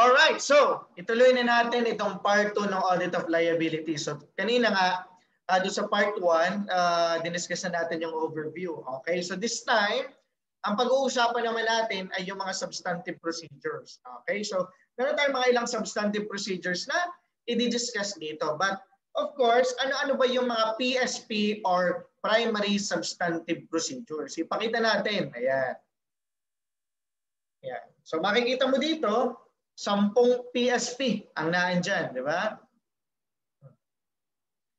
Alright, so ituloy na natin itong part 2 ng audit of liability. So kanina nga, doon sa part 1, diniscuss na natin yung overview. Okay, so this time, ang pag-uusapan naman natin ay yung mga substantive procedures. Okay, so meron tayong mga ilang substantive procedures na i-discuss dito. But of course, ano-ano ba yung mga PSP or primary substantive procedures? Ipakita natin. Ayan. Ayan. So makikita mo dito, 10 PSP ang naandyan, di ba?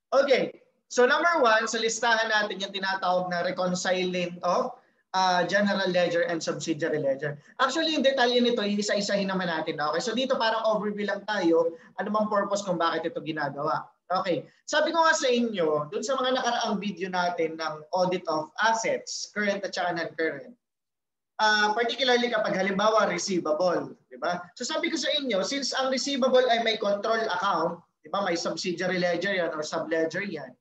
Okay, so number 1, sa listahan natin yung tinatawag na reconciling of general ledger and subsidiary ledger. Actually, yung detalye nito, isa-isahin naman natin. Okay, so dito parang overview lang tayo, ano mang purpose kung bakit ito ginagawa. Okay, sabi ko nga sa inyo, dun sa mga nakaraang video natin ng audit of assets, current at saka non-current, particularly kapag halimbawa receivable, di ba? So sabi ko sa inyo, since ang receivable ay may control account, di ba, may subsidiary ledger yan or subledger yan,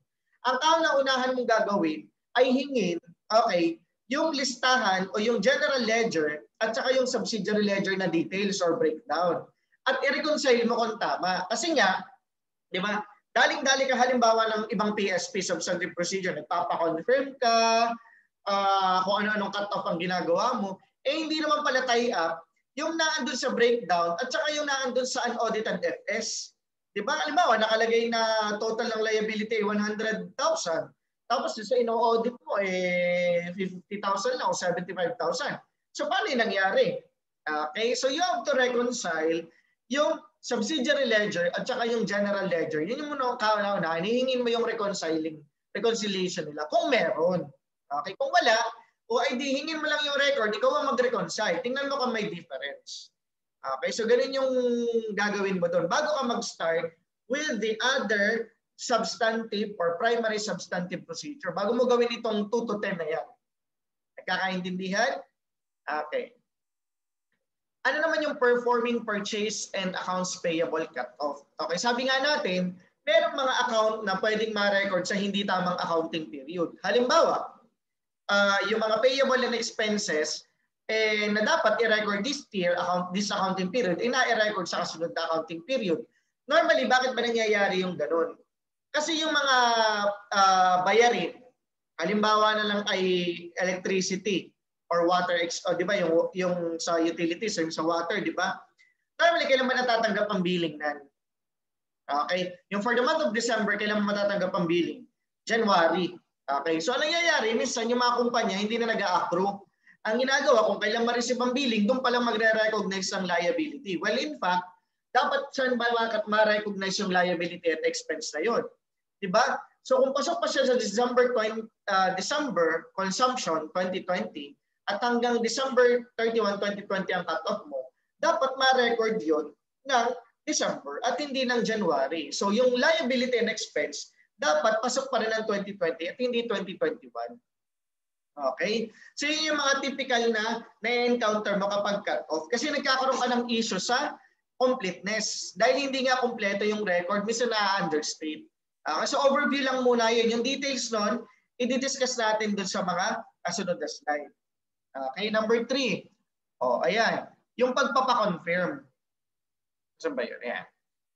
ang kauna-unahan mong gagawin ay hingin, okay, yung listahan o yung general ledger at saka yung subsidiary ledger na details or breakdown. At i-reconcile mo kung tama. Kasi nga, di ba, daling-dali ka halimbawa ng ibang PSP substantive procedure, nagpapa-confirm ka, kung ano-anong cut-off ang ginagawa mo, hindi naman pala tie up yung naandun sa breakdown at saka yung naandun sa unaudited FS. Di ba? Halimbawa, nakalagay na total ng liability 100,000. Tapos sa ino-audit mo, 50,000 lang o 75,000. So paano yung nangyari? Okay, so you have to reconcile yung subsidiary ledger at saka yung general ledger. Yun yung muna kauna-una, hinihingin mo yung reconciliation nila kung meron. Okay, kung wala, o ay di hingin mo lang yung record, ikaw ang mag-reconcile. Tingnan mo kung may difference. Okay, so ganun yung gagawin mo doon. Bago ka mag-start with the other substantive or primary substantive procedure, bago mo gawin itong 2 to 10 na yan. Nagkakaintindihan? Okay. Ano naman yung performing purchase and accounts payable cut-off? Okay, sabi nga natin, merong mga account na pwedeng ma-record sa hindi tamang accounting period. Halimbawa, yung mga payable and expenses na dapat i-record this accounting period, na-i-record sa kasunod na accounting period. Normally, bakit ba nangyayari yung ganun? Kasi yung mga bayarin, halimbawa na lang ay electricity or water, di ba, yung sa utilities, yung sa water, di ba? Normally, kailan ba natatanggap ang billing nan? Okay? Yung for the month of December, kailan matatanggap ang billing? January. Okay, so anong nangyayari? Minsan yung mga kumpanya hindi na nag-a-accrue. Ang ginagawa, kung kailan ma-receive ang billing, doon palang magre-recognize ng liability. Well, in fact, dapat saan ba ma-recognize yung liability at expense na yun? Diba? So kung pasok pa siya sa December consumption 2020 at hanggang December 31, 2020 ang cut-off mo, dapat ma-record yun ng December at hindi ng January. So yung liability and expense, dapat pasok pa rin ng 2020 at hindi 2021. Okay? So yun yung mga typical na na-encounter mo kapag cut-off. Kasi nagkakaroon ka ng issue sa completeness. Dahil hindi nga kompleto yung record, minsan na-understate. So overview lang muna yun. Yung details nun, i-discuss natin dun sa mga kasunod na slide. Okay, number 3. Ayan. Yung pagpapakonfirm. Saan ba yun? Ayan.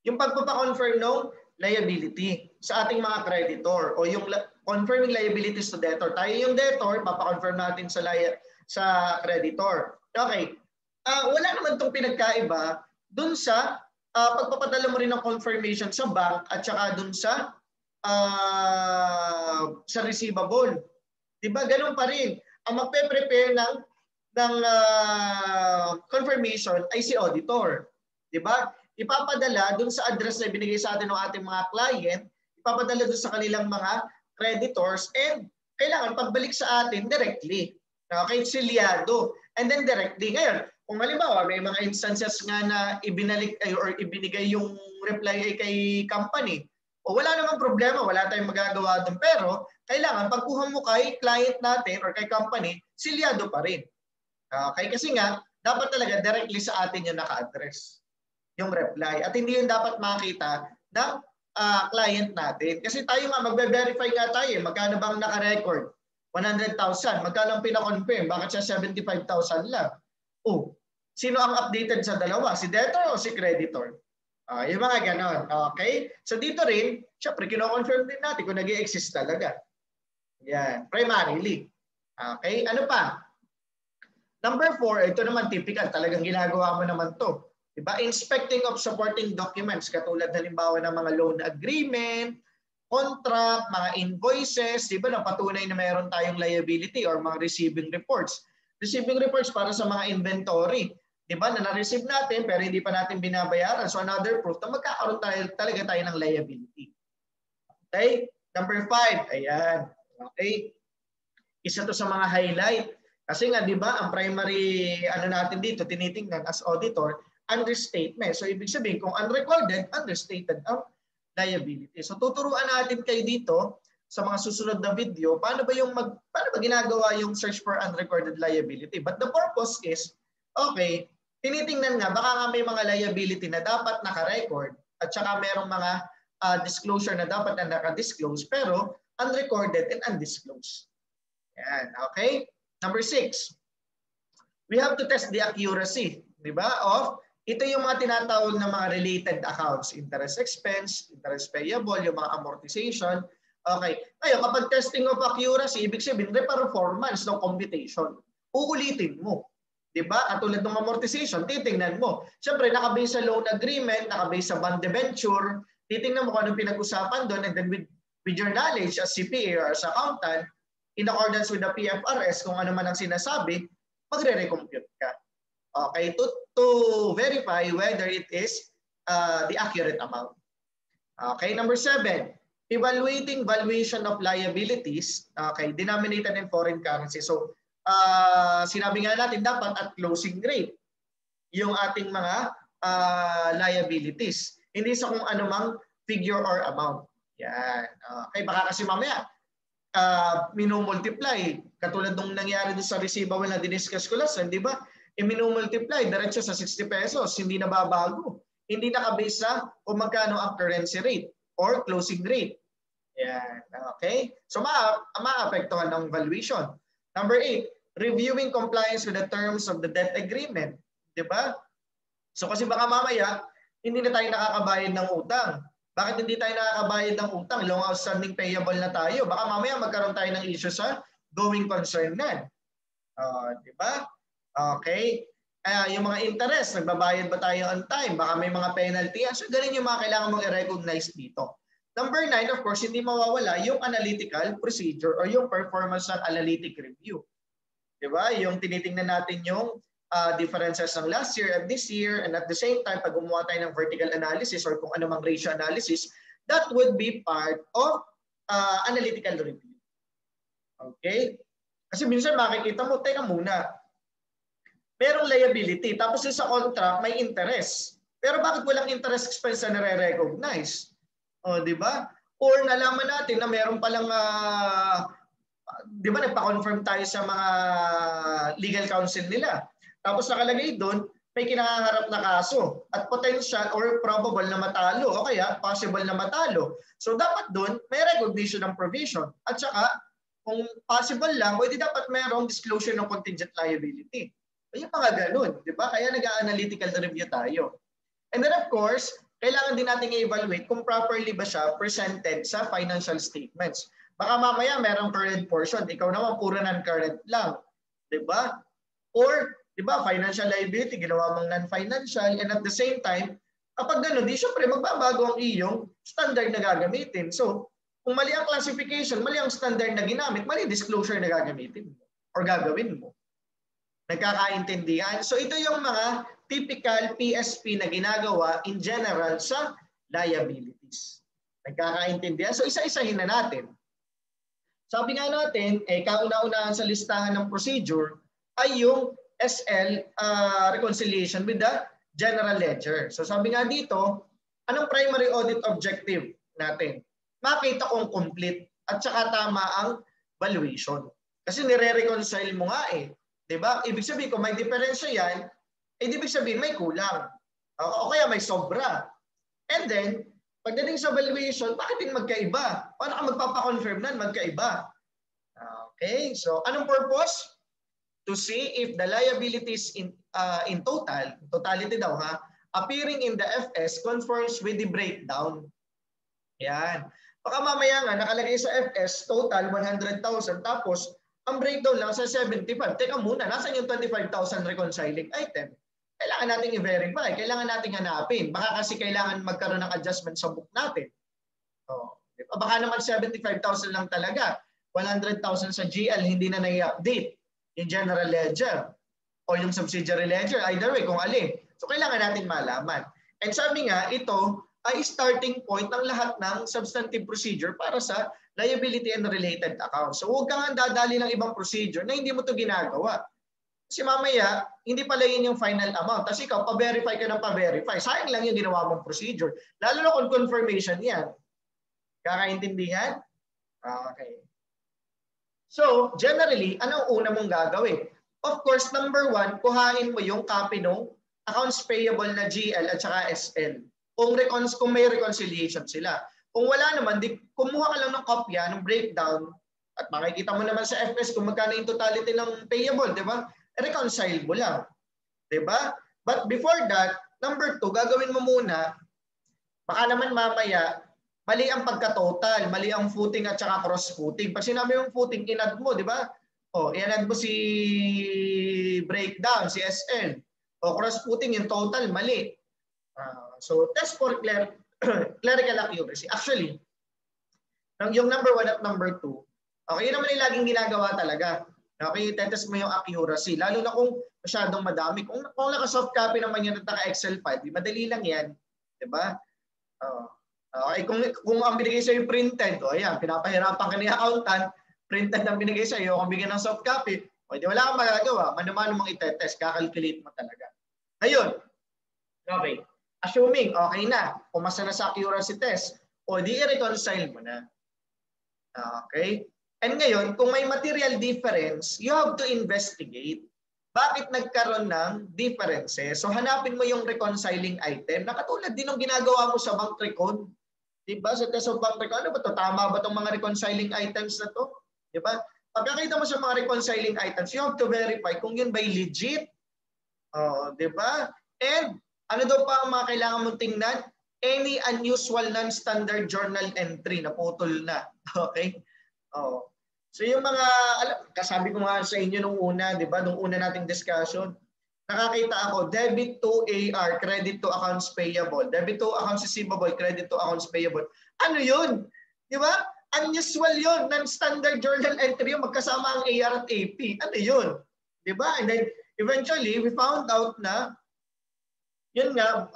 Yung pagpapakonfirm ng liability sa ating mga creditor o yung confirming liabilities to debtor. Tayo yung debtor, papakonfirm natin sa creditor. Okay. Wala naman itong pinagkaiba dun sa pagpapadala mo rin ng confirmation sa bank at saka dun sa receivable. Diba? Ganun pa rin. Ang magpe-prepare ng confirmation ay si auditor. Diba? Ipapadala dun sa address na binigay sa atin ng ating mga client, ipapadala dun sa kanilang mga creditors and kailangan pagbalik sa atin directly. Okay, siliado. And then directly. Ngayon, kung halimbawa may mga instances nga na ibinalik or ibinigay yung reply ay kay company, o wala namang problema, wala tayong magagawa doon. Pero kailangan pagkuha mo kay client natin or kay company, siliado pa rin. Okay, kasi nga, dapat talaga directly sa atin yung naka-address yung reply. At hindi yun dapat makita ng client natin. Kasi tayo nga, magbe-verify nga tayo. Magkano bang naka-record? 100,000. Magkano ang pinakonfirm? Bakit siya 75,000 lang? Sino ang updated sa dalawa? Si debtor o si creditor? Yung mga ganon. Okay? So dito rin, syempre, kino-confirm din natin kung nag-i-exist talaga. Yan. Primarily. Okay? Ano pa? Number 4, ito naman typical. Talagang ginagawa mo naman to. Diba? Inspecting of supporting documents. Katulad halimbawa ng mga loan agreement, contract, mga invoices. Diba? Napatunay na mayroon tayong liability or mga receiving reports. Receiving reports para sa mga inventory. Diba? Na na-receive natin pero hindi pa natin binabayaran. So another proof na magkakaroon talaga tayo ng liability. Okay? Number 5. Ayan. Okay? Isa to sa mga highlight. Kasi nga, di ba, ang primary natin dito, tinitingnan as auditor, understatement. So ibig sabihin, kung unrecorded, understated ang liability. So tuturuan natin kayo dito sa mga susunod na video, paano ba ginagawa yung search for unrecorded liability. But the purpose is, okay, tinitingnan nga, baka nga may mga liability na dapat naka-record at saka merong mga disclosure na dapat na naka-disclose pero unrecorded and undisclosed. Yan, okay? Number 6, we have to test the accuracy, di ba? Ito yung mga tinatawag na mga related accounts, interest expense, interest payable, yung mga amortization. Okay. Ngayon, kapag testing of accuracy, ibig sabihin, performance ng computation. Uulitin mo. Di ba? At tulad ng amortization, titingnan mo. Siyempre, nakabase sa loan agreement, nakabase sa bond debenture, titingnan mo kung anong pinag-usapan doon, and then with your knowledge as CPA or as accountant, in accordance with the PFRS, kung ano man ang sinasabi, magre-recompute ka. Okay, to verify whether it is the accurate amount. Okay, number 7, evaluating valuation of liabilities, okay, denominated in foreign currency. So, sinabi nga natin dapat at closing rate yung ating mga liabilities. Hindi sa kung anumang figure or amount. Yan. Okay, baka kasi mamaya, minumultiply. Katulad nung nangyari din sa receivable na diniscuss ko last, di ba? Minumultiply diretso sa 60 pesos, hindi na babago. Hindi nakabase sa kung magkano ang currency rate or closing rate. Yan. Okay? So, maapektuhan ng valuation. Number 8, reviewing compliance with the terms of the debt agreement. Di ba? So, kasi baka mamaya, hindi na tayo nakakabayad ng utang. Bakit hindi tayo nakakabayad ng utang? Long outstanding payable na tayo. Baka mamaya magkaroon tayo ng issue sa going concern na. Di ba? Okay. Yung mga interest, nagbabayad ba tayo on time? Baka may mga penalty. So ganun yung mga kailangan mong i-recognize dito. Number 9, of course, hindi mawawala yung analytical procedure or yung performance ng analytic review. Di ba? Yung tinitingnan natin yung differences ng last year and this year, and at the same time, pag gumawa tayo ng vertical analysis or kung anumang ratio analysis, that would be part of analytical review. Okay? Kasi minsan makikita mo, teka muna, merong liability, tapos sa contract may interest. Pero bakit walang interest expense na nare-recognize? Di ba? Or nalaman natin na meron palang di ba nagpa-confirm tayo sa mga legal counsel nila. Tapos nakalagay doon, may kinakaharap na kaso at potential or probable na matalo o kaya possible na matalo. So dapat doon may recognition ng provision. At saka kung possible lang, pwede dapat mayroong disclosure ng contingent liability. Yung mga ganun, di ba? Kaya nag-analytical review tayo. And then of course, kailangan din natin i-evaluate kung properly ba siya presented sa financial statements. Baka mamaya merong current portion, ikaw naman puro non-current lang. Di ba? Or di ba, financial liability, ginawa mong non-financial, and at the same time, kapag gano'n, di syempre magbabago ang iyong standard na gagamitin. So, kung mali ang classification, mali ang standard na ginamit, mali disclosure na gagamitin mo or gagawin mo. Nagkakaintindihan? So, ito yung mga typical PSP na ginagawa in general sa liabilities. Nagkakaintindihan? So, isa-isahin na natin. Sabi nga natin, kauna-unahan sa listahan ng procedure ay yung SL reconciliation with the general ledger. So sabi nga dito, anong primary audit objective natin? Makita kung complete at saka tama ang valuation. Kasi nire-reconcile mo nga eh. Diba? Ibig sabihin kung may diferensya yan, ibig sabihin may kulang. O kaya may sobra. And then, pagdating sa valuation, bakit din magkaiba? Paano ka magpapakonfirm na magkaiba? Okay, so anong purpose? To see if the liabilities in totality daw ha, appearing in the FS conforms with the breakdown. Yan. Baka mamaya nga nakalagay sa FS total 100,000 tapos ang breakdown lang sa 75. Teka muna, nasan yung 25,000 reconciling item? Kailangan nating i-verify, kailangan nating hanapin. Baka kasi kailangan magkaroon ng adjustment sa book natin. Oh, baka naman 75,000 lang talaga. 100,000 sa GL hindi na nai-update yung general ledger o yung subsidiary ledger, either way kung alin. So kailangan natin malaman. And sabi nga, ito ay starting point ng lahat ng substantive procedure para sa liability and related accounts. So huwag kang dadali ng ibang procedure na hindi mo to ginagawa. Kasi mamaya, hindi pala yun yung final amount. Kasi ikaw, pa-verify ka ng pa-verify. Sayang lang yung ginawa mong procedure. Lalo na kung confirmation yan. Kakaintindihan? Okay. So, generally, anong una mong gagawin? Of course, number 1, kuhain mo yung copy ng accounts payable na GL at saka SL. Kung may reconciliation sila. Kung wala naman, kumuha ka lang ng kopya, ng breakdown, at makikita mo naman sa FS kung magkano yung totality ng payable, di ba? Reconcile mo lang. Di ba? But before that, number 2, gagawin mo muna, baka naman mamaya, mali ang pagka-total, mali ang footing at saka cross-footing. Pag sinabi yung footing, inad mo, di ba? O, inad mo si breakdown, si SL. O, cross-footing, yung total, mali. So, test for clerical accuracy. Actually, yung number 1 at number 2, okay, yun naman yung laging ginagawa talaga. Okay, tetest mo yung accuracy. Lalo na kung masyadong madami. Kung naka-soft copy naman yan at naka-Excel file, madali lang yan. Diba? Okay, kung ang binigay sa'yo yung printed, ayan, pinapahirapan ka ni accountant, printed ang binigay sa'yo, kung bigyan ng soft copy, di wala kang magagawa. Mano-mano mong itetest, kakalculate mo talaga. Ayun. Okay. Assuming, okay na, pumasa na sa accuracy test, di i-reconcile mo na. Okay? And ngayon, kung may material difference, you have to investigate. Bakit nagkaroon ng differences? So hanapin mo yung reconciling item na katulad din ng ginagawa mo sa bank record. Diba? Sa test of bank record, ano ba ito? Tama ba itong mga reconciling items na to? Diba? Pagkakita mo sa mga reconciling items, you have to verify kung yun ba'y legit. Diba? And ano daw pa ang mga kailangan mong tingnan? Any unusual non-standard journal entry na putol na. Okay? So yung mga, kasabi ko nga sa inyo nung una, di ba? Nung una nating discussion, nakakita ako, debit to AR, credit to accounts payable. Debit to accounts receivable, credit to accounts payable. Ano yun? Di ba? Unusual yun. Non-standard journal entry yung magkasama ang AR at AP. Ano yun? Di ba? And then, eventually, we found out na yun nga,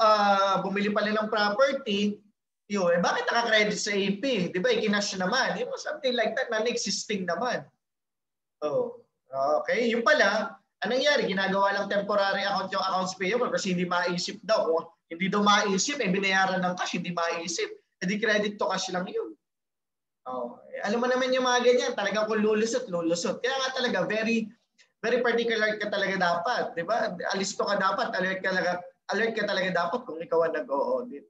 bumili pala ng property, yun, bakit naka-credit sa AP? Di ba, ikinash naman. Something like that, non-existing naman. Okay, yun pala, anong nangyari? Ginagawa lang temporary account yung accounts payable kasi hindi maisip daw. Kung hindi daw maisip, binayaran ng cash, hindi maisip. Hindi credit to cash lang yun. Alam mo naman yung mga ganyan, talagang kung lulusot. Kaya nga talaga, very, very particular ka talaga dapat. Di ba? Alisto ka dapat, alert ka talaga dapat kung ikaw ang nag-o-audit.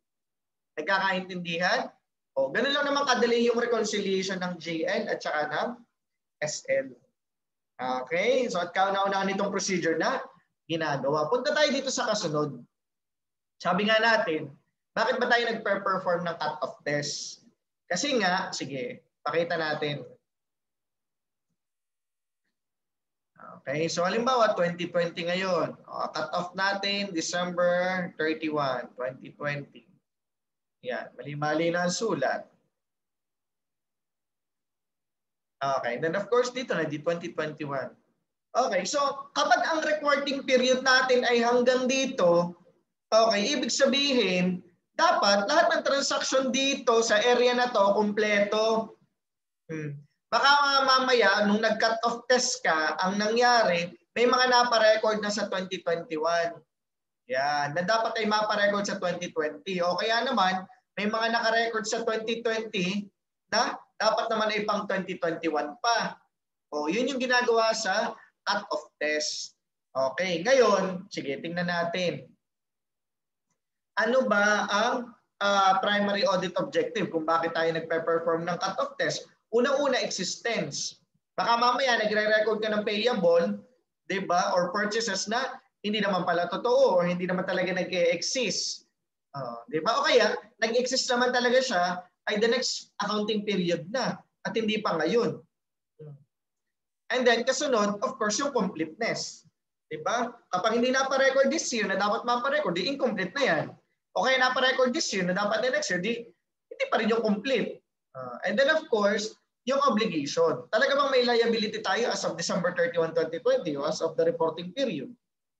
Nagkakaintindihan? Ganun lang naman kadali yung reconciliation ng GL at saka ng SL. Okay? So at kauna-unahan nitong procedure na ginagawa. Punta tayo dito sa kasunod. Sabi nga natin, bakit ba tayo nag-perform ng cut-off test? Kasi nga, sige, pakita natin. Okay, so halimbawa 2020 ngayon. Cut-off natin December 31, 2020. Yan, mali-mali na ang sulat. Okay, then of course dito na di 2021. Okay, so kapag ang recording period natin ay hanggang dito, okay, ibig sabihin, dapat lahat ng transaction dito sa area na to, kumpleto. Baka mamaya, nung nag-cut off test ka, ang nangyari, may mga naparecord na sa 2021. Yan, na dapat ay maparecord sa 2020. O kaya naman, may mga nakarecord sa 2020 na dapat naman ay pang 2021 pa. O, yun yung ginagawa sa cut off test. Okay, ngayon, sige, tingnan natin. Ano ba ang primary audit objective kung bakit tayo nagpe-perform ng cut off test? Unang-una, existence. Baka mamaya nagre-record ka ng payable, 'di ba? Or purchases na hindi naman pala totoo or hindi naman talaga nag-e-exist. Di ba? O kaya, nag-exist naman talaga siya ay the next accounting period na at hindi pa ngayon. And then, kasunod, of course, yung completeness. Di ba? Kapag hindi napa-record this year na dapat mapa-record, di incomplete na yan. O kaya napa-record this year na dapat na next year, di hindi pa rin yung complete. And then, of course, yung obligation. Talaga bang may liability tayo as of December 31, 2020 o as of the reporting period?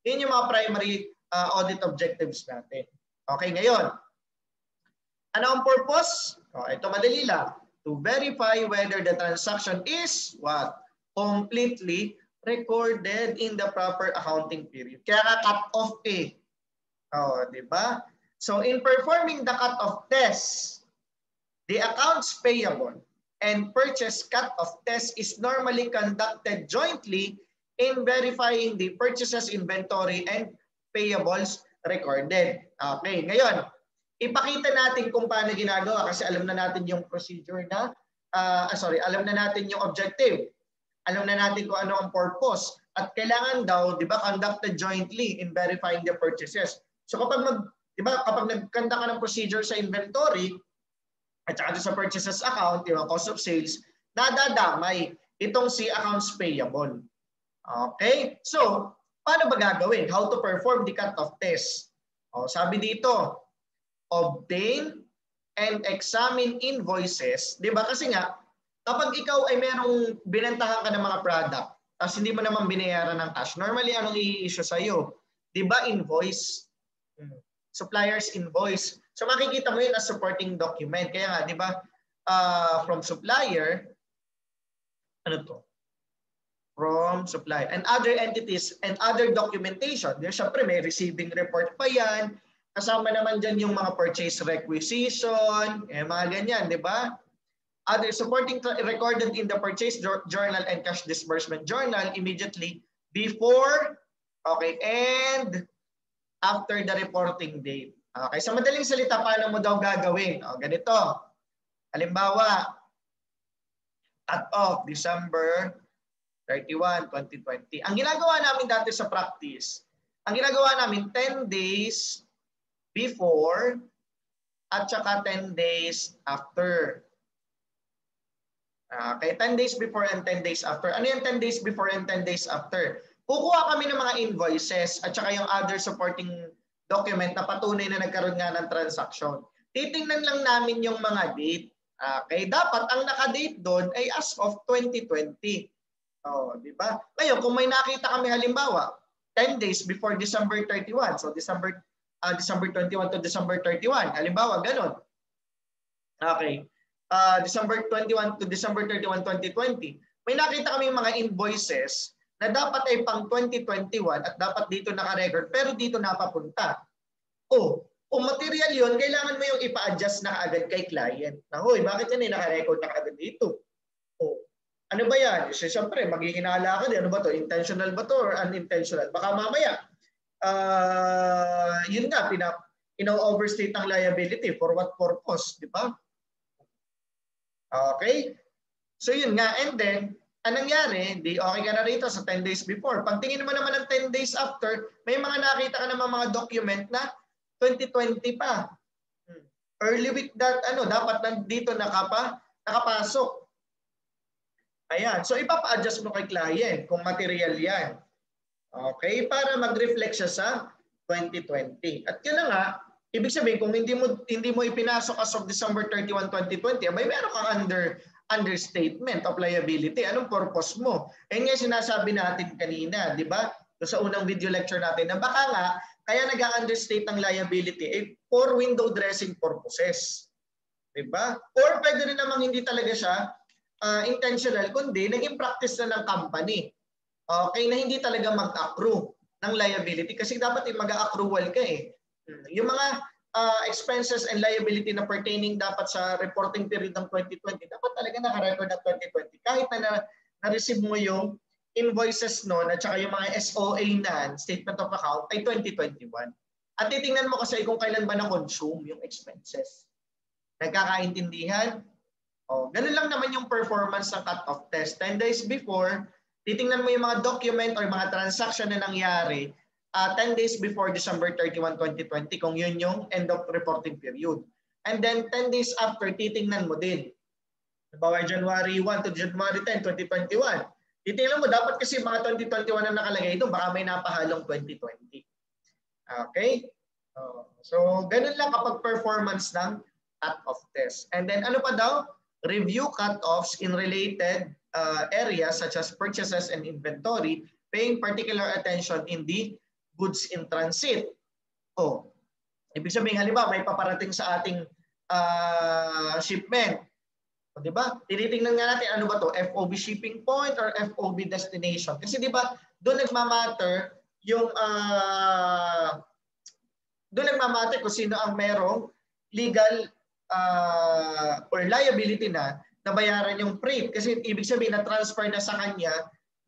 Yun yung mga primary audit objectives natin. Okay, ngayon. Ano ang purpose? Ito madali lang. To verify whether the transaction is what? Completely recorded in the proper accounting period. Kaya nga cut-off eh. Di ba? So in performing the cut-off test, the accounts payable and purchase cut-off test is normally conducted jointly in verifying the purchases, inventory, and payables recorded. Okay, ngayon, ipakita natin kung paano ginagawa kasi alam na natin yung procedure na, alam na natin yung objective. Alam na natin kung ano ang purpose. At kailangan daw, di ba, conducted jointly in verifying the purchases. So kapag kapag nagkanda ka ng procedure sa inventory, at saka sa purchases account, yung cost of sales, nadadamay itong si accounts payable. Okay? So, paano ba gagawin? How to perform the cut-off test? Sabi dito, obtain and examine invoices. Di ba? Kasi nga, kapag ikaw ay merong binentahan ka ng mga product, tapos hindi mo naman binayaran ng cash, normally anong i-issue sa'yo? Di ba? Invoice. Supplier's invoice. So makikita mo yun as supporting document. Kaya nga, di ba, from supplier, ano to? From supplier. And other entities and other documentation. Siyempre, may receiving report pa yan. Kasama naman dyan yung mga purchase requisition, mga ganyan, di ba? Other supporting recorded in the purchase journal and cash disbursement journal immediately before, okay, and after the reporting date. Okay, sa madaling salita, paano mo daw gagawin? Ganito. Halimbawa, cut off December 31, 2020. Ang ginagawa namin dati sa practice, ang ginagawa namin 10 days before at saka 10 days after. Okay, 10 days before and 10 days after. Ano yung 10 days before and 10 days after? Kukuha kami ng mga invoices at saka yung other supporting document na patunay na nagkaroon nga ng transaction. Titingnan lang namin yung mga date. Okay, dapat ang naka-date doon ay as of 2020. Di ba? Ngayon, kung may nakita kami halimbawa, 10 days before December 31. So December 21 to December 31. Halimbawa, ganun. Okay. December 21 to December 31, 2020. May nakita kami mga invoices na dapat ay pang 2021 at dapat dito naka-record pero dito napapunta. Kung material yun, kailangan mo yung ipa-adjust na kaagad kay client. Hoy, bakit yan naka-record na kaagad dito? Ano ba yan? Siyempre, maghihinala ka din. Ano ba to? Intentional ba to or unintentional? Baka mamaya, yun nga, ino-overstate ang liability. For what purpose? Di ba? Okay? So yun nga. And then, anong nangyari? Di okay ka na rito sa 10 days before. Pagtingin mo naman ng 10 days after, may mga nakita ka naman mga document na 2020 pa. Early with that, dapat nandito nakapasok. Ayan. So ipapa-adjust mo kay client kung material yan. Okay? Para mag-reflect siya sa 2020. At yun na nga, ibig sabihin, kung hindi mo ipinasok as of December 31, 2020, may meron kang understatement of liability. Anong purpose mo? Nga sinasabi natin kanina, di ba? So, sa unang video lecture natin, na baka nga, kaya nag-understate ng liability for window dressing purposes. Di ba? Or pwede rin namang hindi talaga siya intentional, kundi naging practice na ng company. Okay, na hindi talaga mag-accrue ng liability kasi dapat mag-accrual ka eh. Yung mga expenses and liability na pertaining dapat sa reporting period ng 2020, dapat talaga naka-record ng 2020. Kahit na-receive mo yung invoices noon at saka yung mga SOA na statement of account ay 2021. At titingnan mo kasi kung kailan ba na-consume yung expenses. Nagkakaintindihan? Ganun lang naman yung performance ng cut-off test. 10 days before, titingnan mo yung mga document or mga transaction na nangyari 10 days before December 31, 2020 kung yun yung end of reporting period. And then 10 days after, titingnan mo din. Halimbawa, January 1 to January 10, 2021. Titingnan mo, dapat kasi mga 2021 na nakalagay doon, baka may napahalong 2020. Okay? So, ganun lang kapag performance ng cut-off test. And then ano pa daw? Review cut-offs in related areas such as purchases and inventory, paying particular attention in the goods in transit. Ibig sabihin, halimbawa, may paparating sa ating shipment. Di ba? Tinitingnan nga natin ano ba to, FOB shipping point or FOB destination. Kasi di ba, doon nagmamatter yung doon nagmamatter kung sino ang merong legal or liability na nabayaran yung freight. Kasi ibig sabihin na transfer na sa kanya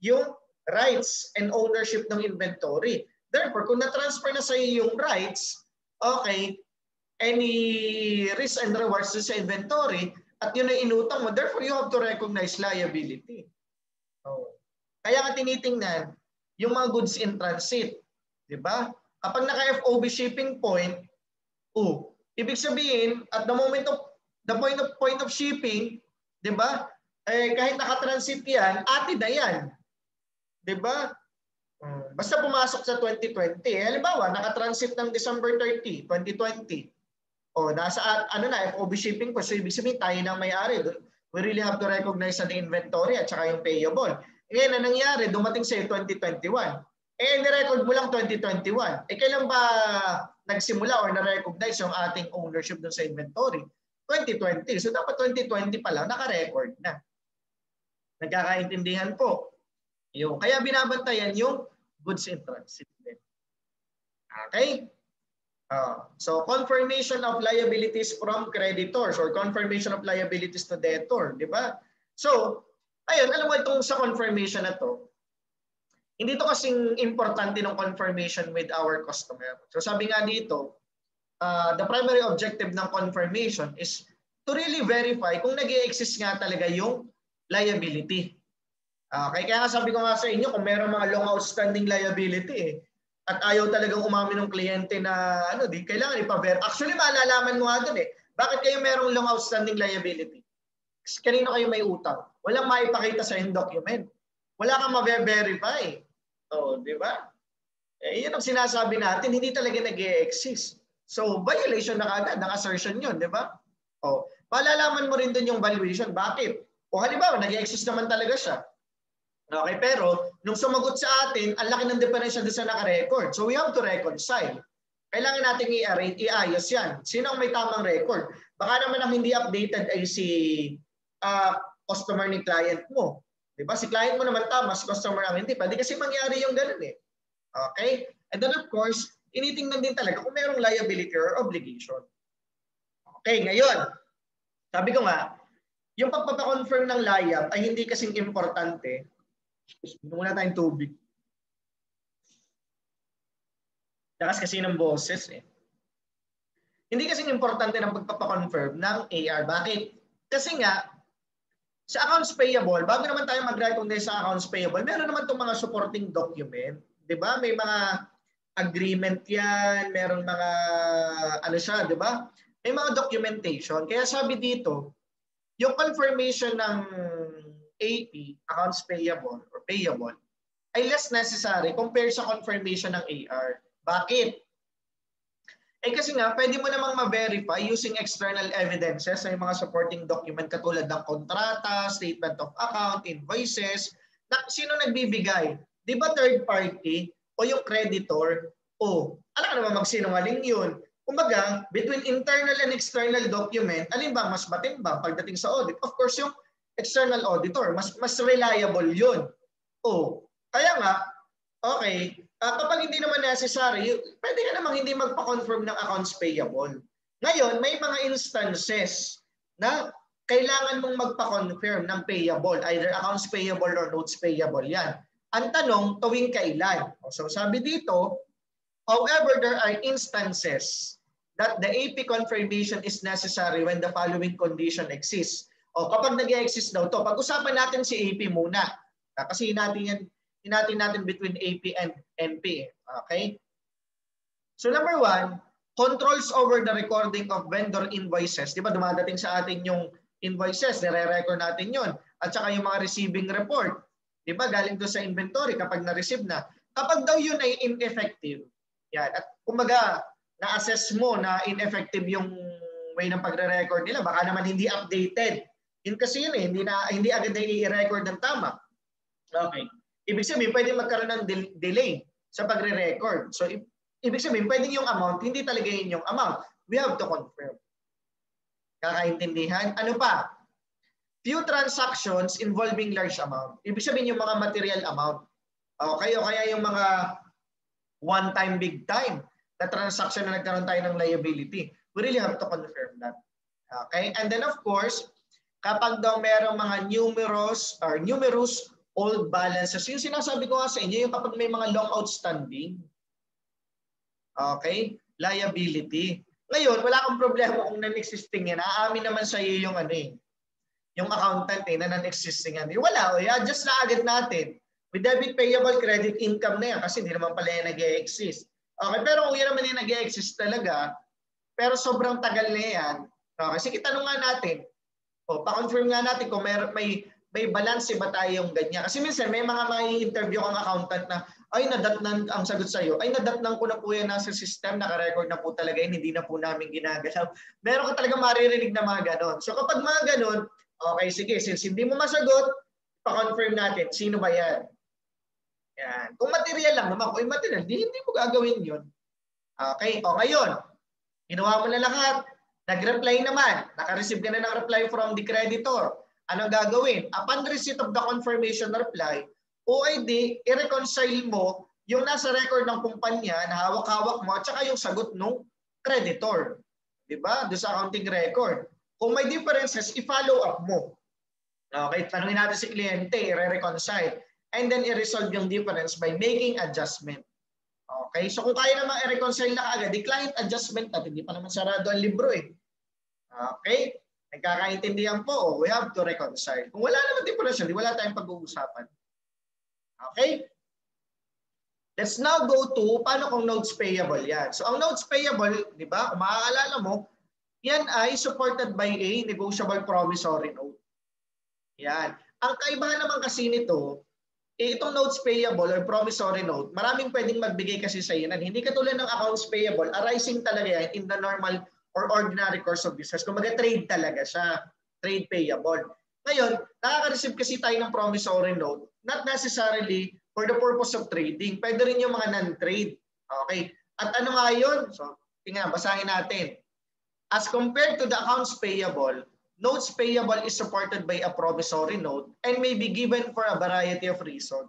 yung rights and ownership ng inventory. Therefore, kung na-transfer na sa iyo yung rights, okay, any risk and rewards sa inventory, at yun ay inutang mo, therefore you have to recognize liability. Kaya nga tinitingnan yung mga goods in transit. Di ba? Kapag naka-FOB shipping point, ibig sabihin, at the point of shipping, di ba? Kahit naka-transit yan, atid na yan. Di ba? Basta pumasok sa 2020. Halimbawa, naka-transit ng December 30, 2020. Nasa FOB shipping po. So ibig sabihin tayo nang may-ari. We really have to recognize the inventory at saka yung payable. Ngayon na nangyari, dumating sa 2021. Ni-record mo lang 2021. Kailan ba nagsimula or na-recognize yung ating ownership dun sa inventory? 2020. So dapat 2020 pa lang naka-record na. Nagkakaintindihan po. Kaya binabantayan yung goods in transit. Okay? So confirmation of liabilities from creditors or confirmation of liabilities to debtor, di ba? So, ayun, alam mo itong sa confirmation na to, hindi to kasing importante ng confirmation with our customer. So sabi nga dito, the primary objective ng confirmation is to really verify kung nag-i-exist nga talaga yung liability. Kaya nga sabi ko nga sa inyo, kung meron mga long outstanding liability at ayaw talagang umamin ng kliyente na di kailangan ipa-verify. Actually, malalaman mo nga doon bakit kayo merong long outstanding liability? Kasi kanino kayo may utang? Walang maipakita sa yung document. Wala kang ma-verify. Di ba? Yun ang sinasabi natin, hindi talaga nag-e-exist. So, violation na kagad ng assertion yun, di ba? Malalaman mo rin doon yung valuation. Bakit? Halimbawa, nag-e-exist naman talaga siya. Okay, pero nung sumagot sa atin, ang laki ng diferensya doon sa naka-record. So we have to reconcile. Kailangan natin i-ayos yan. Sino ang may tamang record? Baka naman ang hindi updated ay si customer ni client mo. Diba? Si client mo naman tama, si customer ang hindi. Pwede kasi mangyari yung ganun Okay? And then of course, initingnan din talaga kung mayroong liability or obligation. Okay, ngayon, sabi ko nga, yung pagpapakonfirm ng layab ay hindi kasing importante. Muna tayong tubig. Lakas kasi ng boses Hindi kasing importante ng pagpapakonfirm ng AR. Bakit? Kasi nga, sa accounts payable, bago naman tayo mag-recognize sa accounts payable, meron naman itong mga supporting document. Diba? May mga agreement yan, meron mga, diba? May mga documentation. Kaya sabi dito, yung confirmation ng AP, accounts payable or payable, ay less necessary compared sa confirmation ng AR. Bakit? Kasi nga, pwede mo namang ma-verify using external evidences sa mga supporting document katulad ng kontrata, statement of account, invoices. Sino nagbibigay? Di ba third party o yung creditor? Alam ka naman magsinungaling yun. Kumbaga, between internal and external document, alin ba mas matimbang pagdating sa audit? Of course, yung external auditor, mas reliable yun. Kaya nga, okay, kapag hindi naman necessary, pwede ka namang hindi magpa-confirm ng accounts payable. Ngayon, may mga instances na kailangan mong magpa-confirm ng payable, either accounts payable or notes payable yan. Ang tanong, tuwing kailan? So sabi dito, however, there are instances that the AP confirmation is necessary when the following condition exists. Kapag nag-exist daw to, pag-usapan natin si AP muna. Kasi hinatin natin between AP and NP. Okay? So number 1, controls over the recording of vendor invoices. Di ba dumadating sa atin yung invoices, nire-record natin yon. At saka yung mga receiving report. Di ba galing doon sa inventory kapag na-receive na. Kapag daw yun ay ineffective, yan. At kumbaga, na-assess mo na ineffective yung way ng pagre-record nila. Baka naman hindi updated. Yun kasi yun eh, hindi agad na i-record ng tama. Okay. Ibig sabihin, pwede magkaroon ng delay sa pagre-record. So, ibig sabihin, pwede yung amount, hindi talaga yun yung amount. We have to confirm. Kakaintindihan? Ano pa? Few transactions involving large amount. Ibig sabihin yung mga material amount. Okay, o kaya yung mga one-time, big time na transaction na nagkaroon tayo ng liability. We really have to confirm that. Okay? And then of course, kapag daw merong mga numerous old balances, yung sinasabi ko nga sa inyo, yung kapag may mga long outstanding, okay, liability. Ngayon, wala kang problema kung non-existing yan. Aamin naman sa iyo yung ano eh, yung accountant na non-existing yan. Wala, i-adjust na agad natin. With debit, payable, credit, income na yan kasi hindi naman pala yan nag-e-exist. Okay, pero kung yan naman yung nag-e-exist talaga, pero sobrang tagal na yan, okay, sige, tanong nga natin. Pa-confirm nga natin kung may balance ba tayong ganyan. Kasi minsan may mga interview kang accountant na, ay nadatnan ang sagot sa'yo, ay nadatnan ko na po yan nasa system, naka-record na po talaga yun, hindi na po namin ginagalaw. Meron ka talaga maririnig na mga ganon. So kapag mga ganon, okay, sige, since hindi mo masagot, pa-confirm natin, sino ba yan? Yan. Kung material lang naman, kung immaterial, hindi mo gagawin yun. Okay, o ngayon, ginawa mo na lahat, nag-reply naman, naka-receive ka na ng reply from the creditor. Anong gagawin? Upon receipt of the confirmation reply, OID, i-reconcile mo yung nasa record ng kumpanya na hawak-hawak mo at saka yung sagot ng creditor. Diba? Doon sa accounting record. Kung may differences, i-follow up mo. Okay, tanungin natin si kliyente, i-reconcile. And then i-resolve yung difference by making adjustment. Okay, so kung kaya naman i-reconcile na kaagad, di client adjustment at hindi pa naman sarado ang libro eh. Okay, nagkakaintindihan po, we have to reconcile. Kung wala naman difference, di wala tayong pag-uusapan. Okay, let's now go to paano kung notes payable yan. So ang notes payable, di ba, kung makakaalala mo, yan ay supported by a negotiable promissory note. Yan. Ang kaibahan naman kasi nito, itong notes payable or promissory note, maraming pwedeng magbigay kasi sa iyo. Hindi katulad ng accounts payable, arising talaga yan in the normal or ordinary course of business. Kung mag-trade talaga siya, trade payable. Ngayon, nakaka-receive kasi tayo ng promissory note, not necessarily for the purpose of trading. Pwede rin yung mga non-trade. Okay. At ano nga yun? So, tingnan, basahin natin. As compared to the accounts payable, notes payable is supported by a promissory note and may be given for a variety of reasons.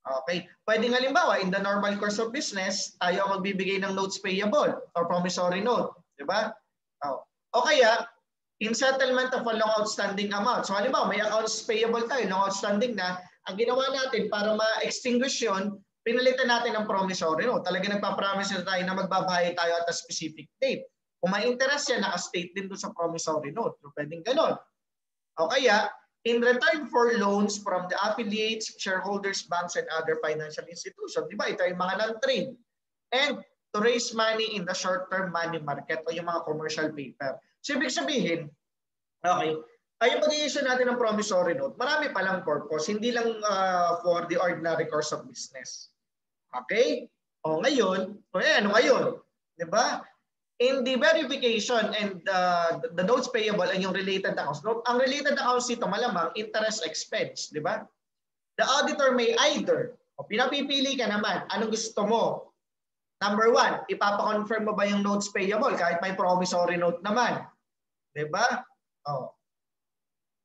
Okay. Pwede nga halimbawa, in the normal course of business, tayo ang magbibigay ng notes payable or promissory note. Diba? O kaya, in settlement of a long outstanding amount. So halimbawa, may accounts payable tayo, long outstanding na, ang ginawa natin para ma-extinguish yun, pinalitan natin ng promissory note. Talaga nagpa-promise na tayo na magbabayad tayo at a specific date. Kung may interest yan, naka-state din doon sa promissory note. So pwedeng ganon. O kaya, in return for loans from the affiliates, shareholders, banks, and other financial institutions. Diba? Ito yung mga non-trade. And to raise money in the short-term money market o yung mga commercial paper. So ibig sabihin, okay, ay yung mag-i-issue natin ng promissory note, marami palang purpose, hindi lang for the ordinary course of business. Okay? O ngayon, ano ngayon? Diba? In the verification and the notes payable and yung related accounts, ang related accounts dito malamang interest expense, di ba? The auditor may either, o pinapipili ka naman, anong gusto mo? Number 1, ipapa-confirm mo ba yung notes payable kahit may promissory note naman? Di ba? Oh.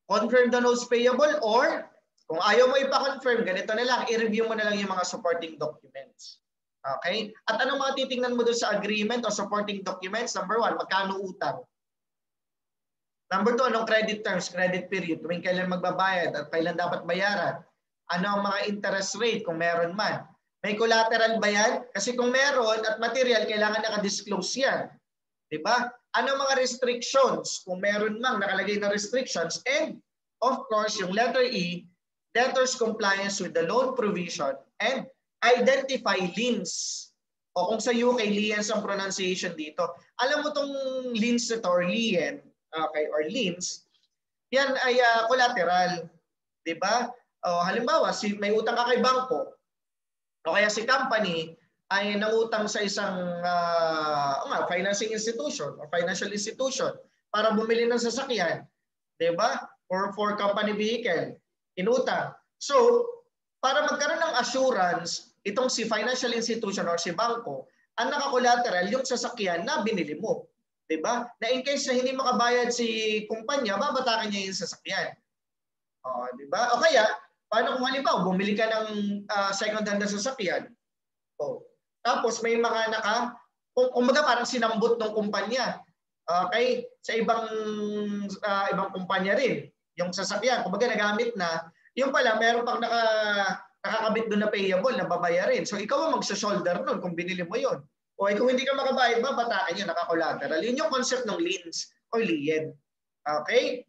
Confirm the notes payable or kung ayaw mo ipa-confirm, ganito na lang, i-review mo na lang yung mga supporting documents. Okay? At anong mga titingnan mo doon sa agreement o supporting documents? Number 1, magkano utang? Number 2, anong credit terms, credit period, tuwing kailan magbabayad at kailan dapat bayaran? Ano ang mga interest rate kung meron man? May collateral ba yan? Kasi kung meron at material, kailangan naka-disclose yan. Diba? Ano mga restrictions? Kung meron mang nakalagay na restrictions. And of course, yung letter E, debtor's compliance with the loan provision, and identify liens. O kung sa UK, liens ang pronunciation dito. Alam mo tong liens na to, or lien, okay, or liens, yan ay collateral. Diba? O, halimbawa, may utang ka kay bangko, o kaya si company ay nangutang sa isang financing institution or financial institution para bumili ng sasakyan, 'di ba? Or for company vehicle, inutang. So, para magkaroon ng assurance, itong si financial institution or si bangko, ang naka-collateral yung sasakyan na binili mo, 'di ba? Na in case na hindi makabayad si kumpanya, babatakan niya yung sasakyan. 'Di ba? O kaya, paano kung halimbawa bumili ka ng second-hand na sasakyan? Tapos may mga kumbaga parang sinambot ng kumpanya. Okay? Sa ibang kumpanya rin, yung sasakyan, kumbaga nagamit na, yung pala meron pang nakakabit doon na payable na babayarin. So ikaw ang magsa-shoulder nun kung binili mo yon. O kung hindi ka makabayad, babatakan yun, naka-collateral. Yun yung concept ng liens or lien. Okay?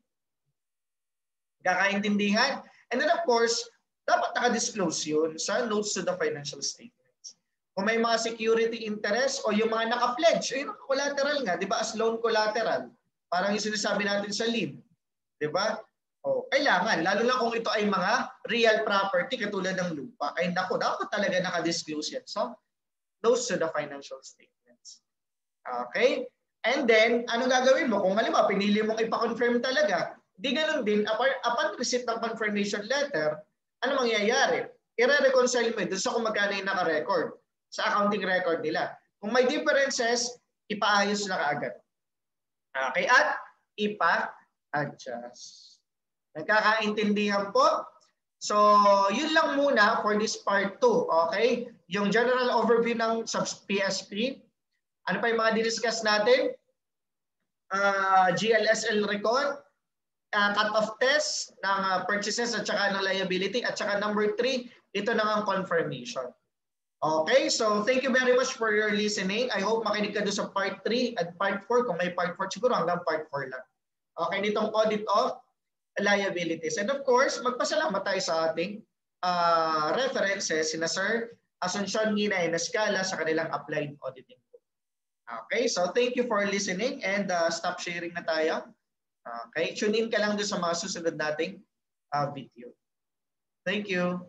Kakaintindihan? And then of course, dapat naka-disclose yun sa notes to the financial statements. Kung may mga security interest o yung mga naka-pledge, yung collateral nga, di ba, as loan collateral. Parang yung sinasabi natin sa lien. Di ba? Kailangan, lalo na kung ito ay mga real property katulad ng lupa. Ay naku, dapat talaga naka-disclose yan. So, those to the financial statements. Okay? And then, ano gagawin mo? Kung halimbawa, pinili mong ipa-confirm talaga, di ganun din, upon receipt ng confirmation letter, ano mangyayari? I-reconcile mo doon sa kung magkano yung naka-record sa accounting record nila. Kung may differences, ipaayos na kaagad. Okay? At ipa-adjust. Nagkakaintindihan po? So, yun lang muna for this part 2. Okay? Yung general overview ng PSP. Ano pa yung mga didiscuss natin? GLSL record, cut-off test ng purchases at saka ng liability. At saka number 3, ito na ang confirmation. Okay, so thank you very much for your listening. I hope makinig ka doon sa part 3 at part 4. Kung may part 4, siguro hanggang part 4 lang. Okay, nitong audit of liabilities. And of course, magpasalamat tayo sa ating references, sina Sir Asuncion Gina and Escala sa kanilang applied auditing. Okay, so thank you for listening and stop sharing na tayo. Okay, tune in ka lang doon sa mga susunod nating video. Thank you.